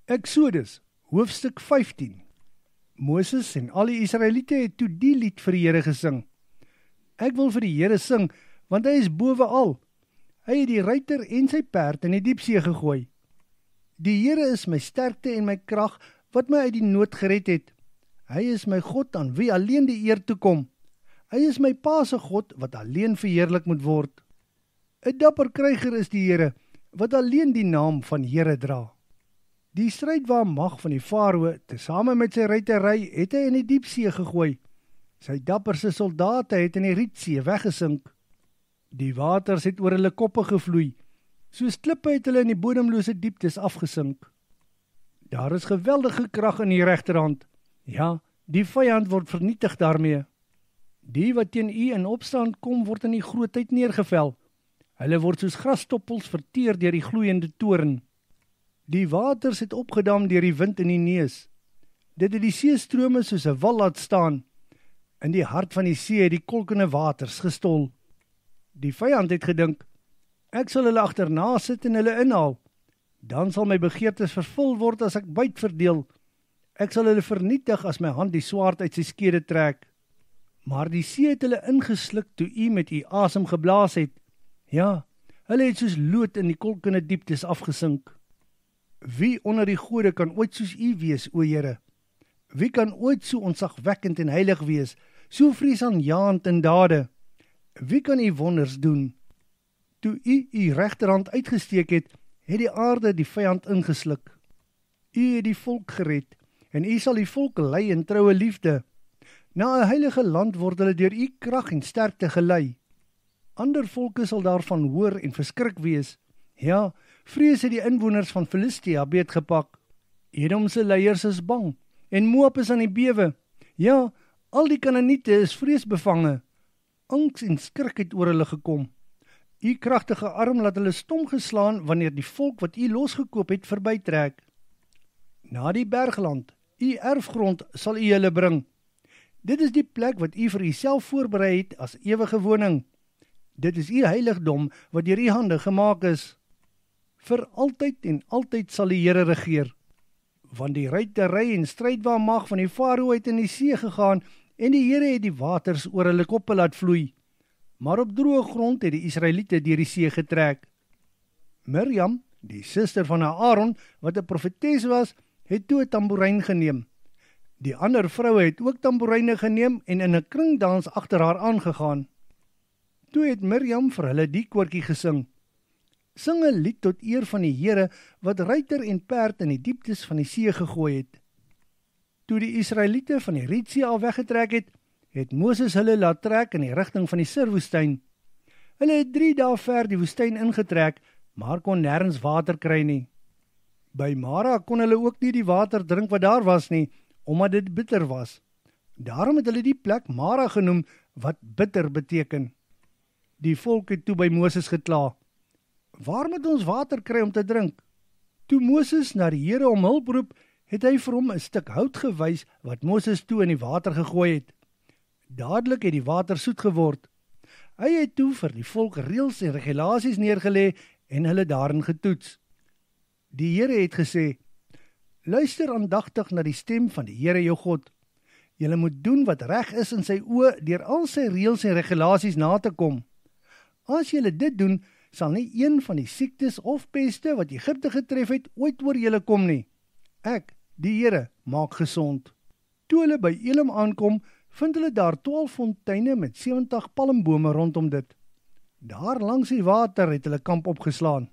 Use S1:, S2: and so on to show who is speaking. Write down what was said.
S1: Eksodus, hoofstuk 15. Moses en al die Israeliete het toe die lied vir die Here gesing. Ek wil vir die Here sing, want hy is bowe al. Hy het die ruiter en sy perd in die diepsee gegooi. Die Here is my sterkte en my krag, wat my uit die nood gered het. Hy is my God aan wie alleen die eer toekom. Hy is my Pa se God, wat alleen verheerlik moet word. 'n Dapper kryger is die Here, wat alleen die naam van Here dra. Die strydwaarmag van die Farao, tesame met sy ruitery, het hy in die diepsee gegooi. Sy dapperste soldate het in die Rietsee weggesink. Die waters het oor hulle koppe gevloei, soos klippe het hulle in die bodemlose dieptes afgesink. Daar is geweldige krag in die regterhand. Ja, die vyand word vernietig daarmee. Die wat teen u in opstand kom, word in die grootheid neergevel. Hulle word soos grasstoppels verteer deur die gloeiende toorn. Die waters het opgedam deur die wind in die neus. Dit het die seestrome soos 'n wal laat staan. In die hart van die see het die kolkende waters gestol. Die vyand het gedink, ek sal hulle agterna sit en hulle inhaal. Dan sal my begeertes vervul word as ek byt verdeel. Ek sal hulle vernietig as my hand die swaard uit sy skede trek. Maar die see het hulle ingesluk toe u met u asem geblaas het. Ja, hulle het soos lood in die kolkende dieptes afgesink. Wie onder die gode kan ooit soos u wees, o Here? Wie kan ooit so ontzagwekkend en heilig wees, so vreesaanjaend in dade? Wie kan u wonders doen? Toe u regterhand uitgesteek het, het die aarde die vyand ingesluk. U het die volk gered, en u sal die volk lei in troue liefde. Na 'n heilige land word hulle deur u krag en sterkte gelei. Ander volke sal daarvan hoor en verskrik wees. Ja, vrees het die inwoners van Filistia beetgepak. Edom se leiers is bang, en Moab is aan die bewe. Ja, al die Kanaaniete is vreesbevange. Angs en skrik het oor hulle gekom. U kragtige arm laat hulle stom geslaan wanneer die volk wat u losgekoop het verbytrek. Na die bergland, u erfgrond, sal u hulle bring. Dit is die plek wat u vir uself voorberei het as ewige woning. Dit is u heiligdom wat deur u hande gemaak is. Vir altyd en altyd sal die Here regeer. Want die ruitery en strydwaarmag van die Farao het in die see gegaan en die Here het die waters oor hulle koppe laat vloei. Maar op droë grond het die Israeliete deur die see getrek. Mirjam, die suster van Aaron, wat 'n profetes was, het toe 'n tamboerijn geneem. Die ander vroue het ook tamboeryne geneem en in 'n kringdans agter haar aangegaan. Toe het Mirjam vir hulle die koortjie gesing. Sing 'n lied tot eer van die Here wat ruiter en perd in die dieptes van die see gegooi het. Toe die Israeliete van die Rietsee al weggetrek het, het Moses hulle laat trek in die rigting van die Surwoestyn. Hulle het 3 dae ver die woestyn ingetrek, maar kon nêrens water kry nie. By Mara kon hulle ook nie die water drink wat daar was nie, omdat dit bitter was. Daarom het hulle die plek Mara genoem, wat bitter beteken. Die volk het toe by Moses gekla. Waar moet ons water kry om te drink? Toe Moses na die Here om hulp roep, het hy vir hom 'n stuk hout gewys wat Moses toe in die water gegooi het. Dadelik het die water soet geword. Hy het toe vir die volk reëls en regulasies neergelê en hulle daarin getoets. Die Here het gesê, luister aandagtig na die stem van die Here jou God. Julle moet doen wat reg is in sy oë deur al sy reëls en regulasies na te kom. As julle dit doen, sal nie een van die siektes of peste wat Egipte getref het ooit oor julle kom nie. Ek, die Here, maak gesond. Toe hulle by Elim aankom, vind hulle daar 12 fonteine met 70 palmbome rondom dit. Daar langs die water het hulle kamp opgeslaan.